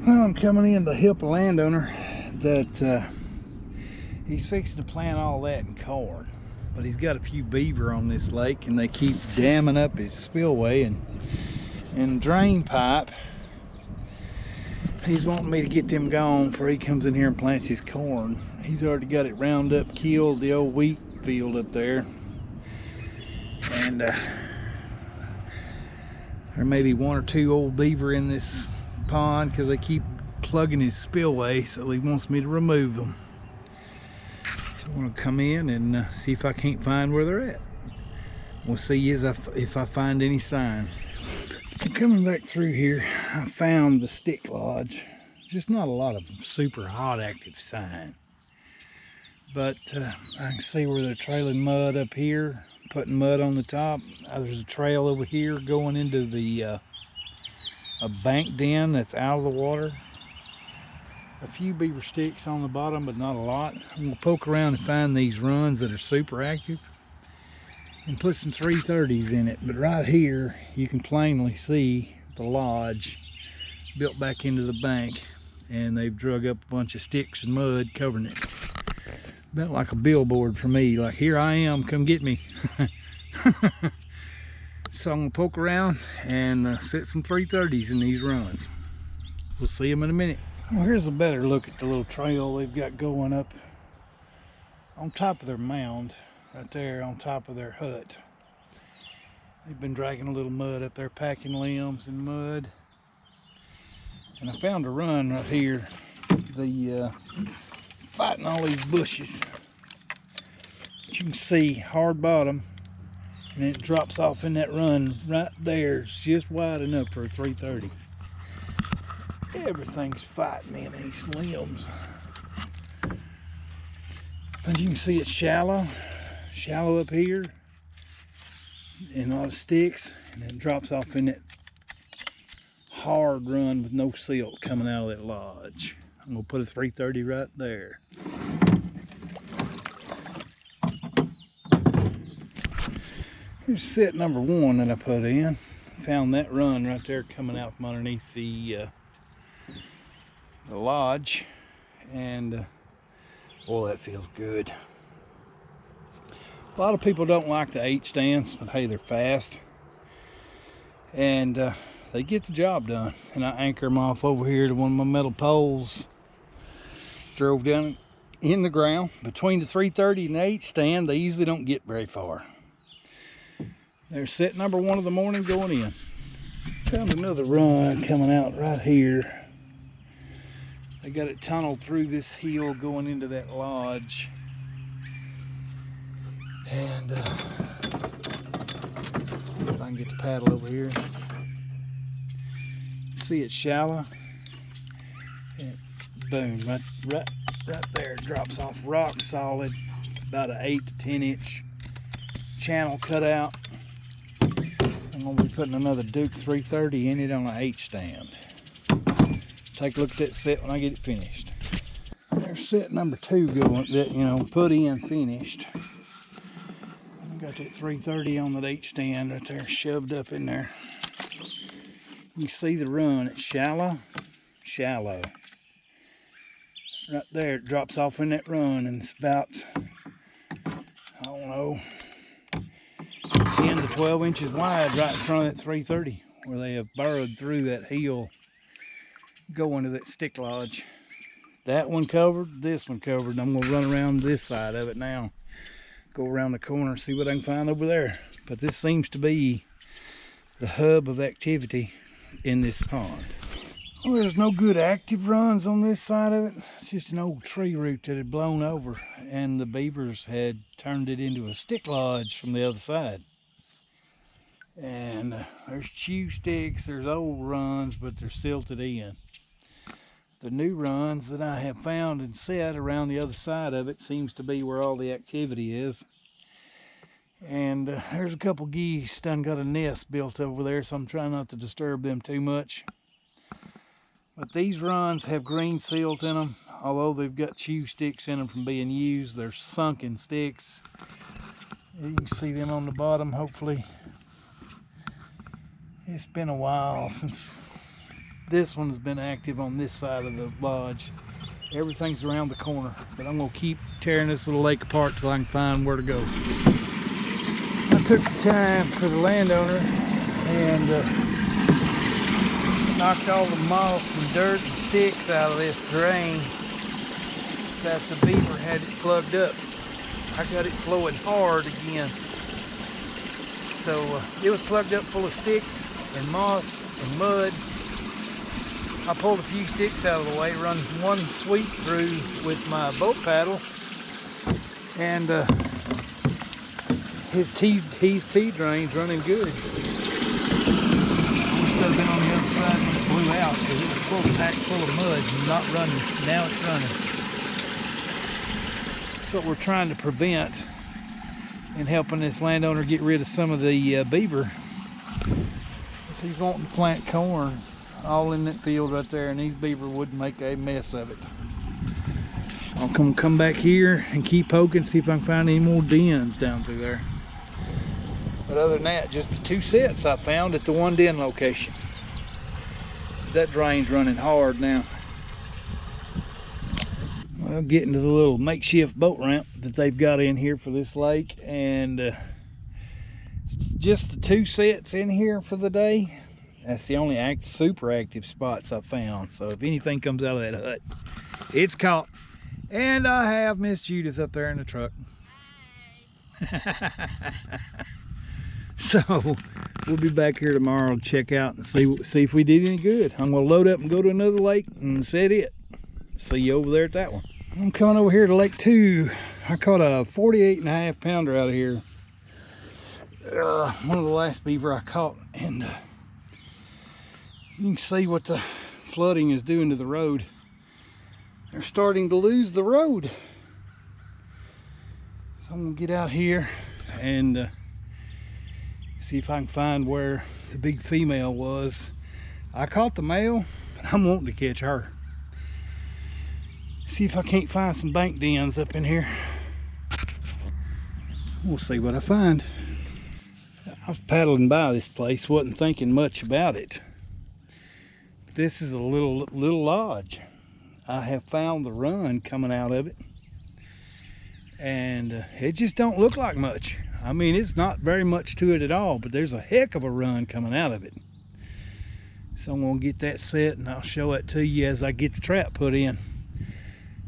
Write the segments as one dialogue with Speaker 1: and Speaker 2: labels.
Speaker 1: Well, I'm coming in to help a landowner that he's fixing to plant all that in corn, but he's got a few beaver on this lake and they keep damming up his spillway and drain pipe. He's wanting me to get them gone before he comes in here and plants his corn. He's already got it round up, killed the old wheat field up there, and there may be one or two old beaver in this pond because they keep plugging his spillway, so he wants me to remove them. So I want to come in and see if I can't find where they're at. We'll see if I find any sign. Coming back through here, I found the stick lodge. Just not a lot of super hot active sign, but I can see where they're trailing mud up here, putting mud on the top. There's a trail over here going into the a bank den that's out of the water. A few beaver sticks on the bottom, but not a lot. I'm gonna poke around and find these runs that are super active and put some 330s in it. But right here you can plainly see the lodge built back into the bank, and they've drug up a bunch of sticks and mud covering it. About like a billboard for me, like, here I am, come get me. So I'm gonna poke around and set some 330s in these runs. We'll see them in a minute. Well, here's a better look at the little trail they've got going up on top of their mound, right there on top of their hut. They've been dragging a little mud up there, packing limbs and mud. And I found a run right here, fighting all these bushes. But you can see hard bottom, and it drops off in that run right there. It's just wide enough for a 330. Everything's fighting in these limbs. And you can see it's shallow up here, and a lot of sticks, and it drops off in that hard run with no silt coming out of that lodge. I'm gonna put a 330 right there. Here's set number one that I put in. Found that run right there coming out from underneath the lodge, and boy, that feels good. A lot of people don't like the 8 stands, but hey, they're fast and they get the job done. And I anchor them off over here to one of my metal poles. Drove down in the ground between the 330 and the 8 stand. They usually don't get very far. They're set number one of the morning going in. Found another run coming out right here. They got it tunneled through this hill going into that lodge. And see if I can get the paddle over here. See it's shallow. And boom, right there, it drops off rock solid, about an 8 to 10 inch channel cut out. I'm gonna be putting another Duke 330 in it on an 8 stand. Take a look at that set when I get it finished. There's set number 2 going, that put in, finished. I got that 330 on that 8 stand right there, shoved up in there. You see the run, it's shallow. Right there, it drops off in that run, and it's about, I don't know, 10 to 12 inches wide right in front of that 330, where they have burrowed through that hill going to that stick lodge. That one covered, this one covered. I'm gonna run around this side of it now, go around the corner, see what I can find over there. But this seems to be the hub of activity in this pond. Well, there's no good active runs on this side of it. It's just an old tree root that had blown over, and the beavers had turned it into a stick lodge from the other side. And there's chew sticks, there's old runs, but they're silted in. The new runs that I have found and set around the other side of it seems to be where all the activity is. And there's a couple geese done got a nest built over there, so I'm trying not to disturb them too much. But these runs have green silt in them, although they've got chew sticks in them from being used. They're sunken sticks. You can see them on the bottom, hopefully. It's been a while since this one's been active on this side of the lodge. Everything's around the corner, but I'm gonna keep tearing this little lake apart till I can find where to go. I took the time for the landowner and knocked all the moss and dirt and sticks out of this drain that the beaver had it plugged up. I got it flowing hard again. So it was plugged up full of sticks and moss and mud. I pulled a few sticks out of the way, run one sweep through with my boat paddle, and his T drain's running good. It could have been on the other side when it blew out because it was full packed full of mud and not running. Now it's running. That's what we're trying to prevent and helping this landowner get rid of some of the beaver. So he's wanting to plant corn all in that field right there, and these beaver wouldn't make a mess of it. I'll come back here and keep poking, see if I can find any more dens down through there. But other than that, just the 2 sets I found at the 1 den location. That drain's running hard now. Well, getting to the little makeshift boat ramp that they've got in here for this lake, and just the 2 sets in here for the day. That's the only super active spots I found. So if anything comes out of that hut, it's caught. And I have Miss Judith up there in the truck. So we'll be back here tomorrow to check out and see if we did any good. I'm gonna load up and go to another lake and set it. See you over there at that one. I'm coming over here to Lake 2. I caught a 48.5 pounder out of here. One of the last beaver I caught, and you can see what the flooding is doing to the road. They're starting to lose the road. So I'm gonna get out here and see if I can find where the big female was. I caught the male, but I'm wanting to catch her. See if I can't find some bank dens up in here. We'll see what I find. I was paddling by this place, wasn't thinking much about it. This is a little lodge. I have found the run coming out of it, and it just don't look like much. I mean, it's not very much to it at all, but there's a heck of a run coming out of it. So I'm gonna get that set and I'll show it to you as I get the trap put in.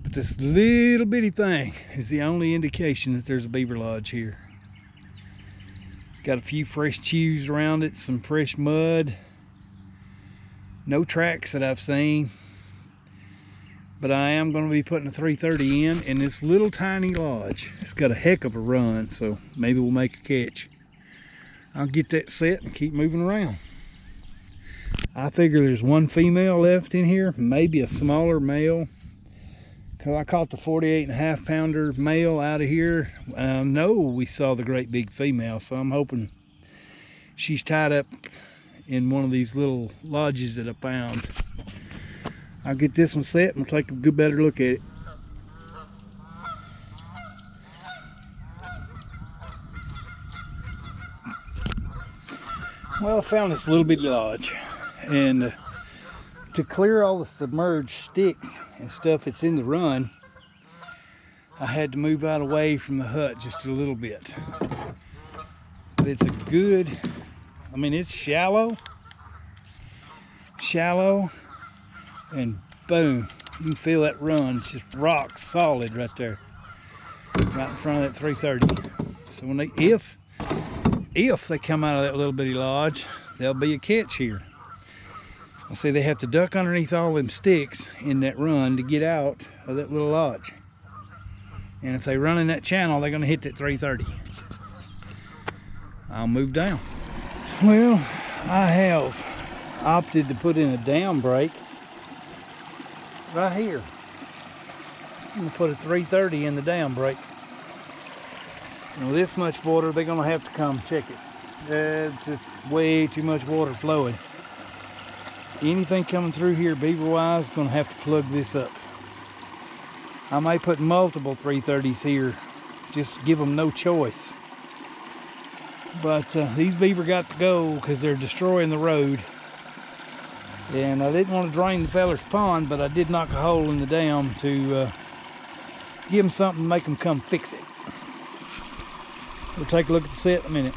Speaker 1: But this little bitty thing is the only indication that there's a beaver lodge here. Got a few fresh chews around it, some fresh mud. No tracks that I've seen, but I am going to be putting a 330 in this little tiny lodge. It's got a heck of a run, so maybe we'll make a catch. I'll get that set and keep moving around. I figure there's 1 female left in here, maybe a smaller male, because I caught the 48.5 pounder male out of here. I know we saw the great big female, so I'm hoping she's tied up in one of these little lodges that I found. I'll get this one set and we'll take a good better look at it. Well, I found this little bitty lodge, and to clear all the submerged sticks and stuff that's in the run, I had to move out away from the hut just a little bit. But it's a good, I mean, it's shallow, and boom, you can feel that run. It's just rock solid right there, right in front of that 330. So when if they come out of that little bitty lodge, there'll be a catch here. I say they have to duck underneath all them sticks in that run to get out of that little lodge. And if they run in that channel, they're gonna hit that 330. I'll move down. Well, I have opted to put in a dam break right here. I'm gonna put a 330 in the dam break. You know, this much water, they're gonna have to come check it. It's just way too much water flowing. Anything coming through here beaver wise is gonna have to plug this up. I may put multiple 330s here, just give them no choice. But these beaver got to go because they're destroying the road. And I didn't want to drain the feller's pond, but I did knock a hole in the dam to give them something to make them come fix it. We'll take a look at the set in a minute.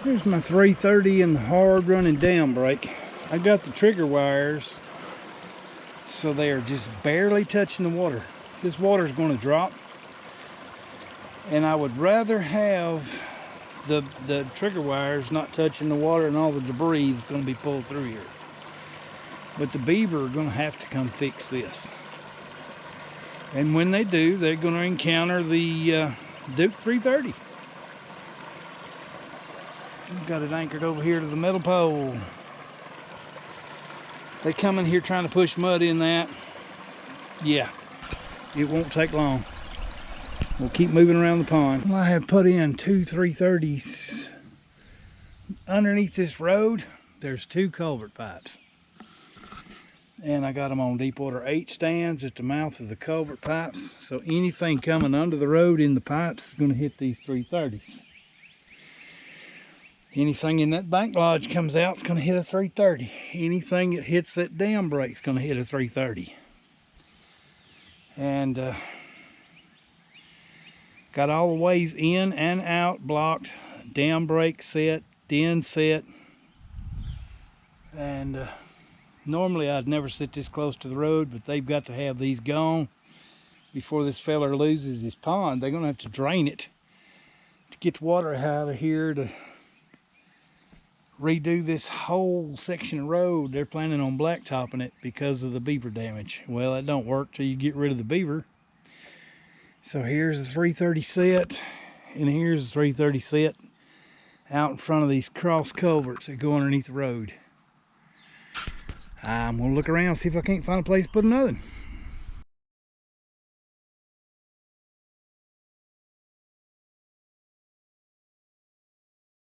Speaker 1: Here's my 330 and the hard running dam brake. I got the trigger wires so they are just barely touching the water. This water is going to drop, and I would rather have the trigger wires not touching the water and all the debris that's going to be pulled through here. But the beaver are going to have to come fix this. And when they do, they're going to encounter the Duke 330. We've got it anchored over here to the metal pole. They come in here trying to push mud in that. Yeah, it won't take long. We'll keep moving around the pond. Well, I have put in two 330s. Underneath this road, there's two culvert pipes. And I got them on Deepwater 8 stands at the mouth of the culvert pipes. So anything coming under the road in the pipes is going to hit these 330s. Anything in that bank lodge comes out, it's going to hit a 330. Anything that hits that dam brake is going to hit a 330. And got all the ways in and out blocked. Dam brake set, den set. And normally I'd never sit this close to the road, but they've got to have these gone before this feller loses his pond. They're going to have to drain it to get the water out of here to redo this whole section of road. They're planning on blacktopping it because of the beaver damage. Well, that don't work till you get rid of the beaver. So here's the 330 set, and here's the 330 set out in front of these cross culverts that go underneath the road. I'm gonna look around, see if I can't find a place to put another one.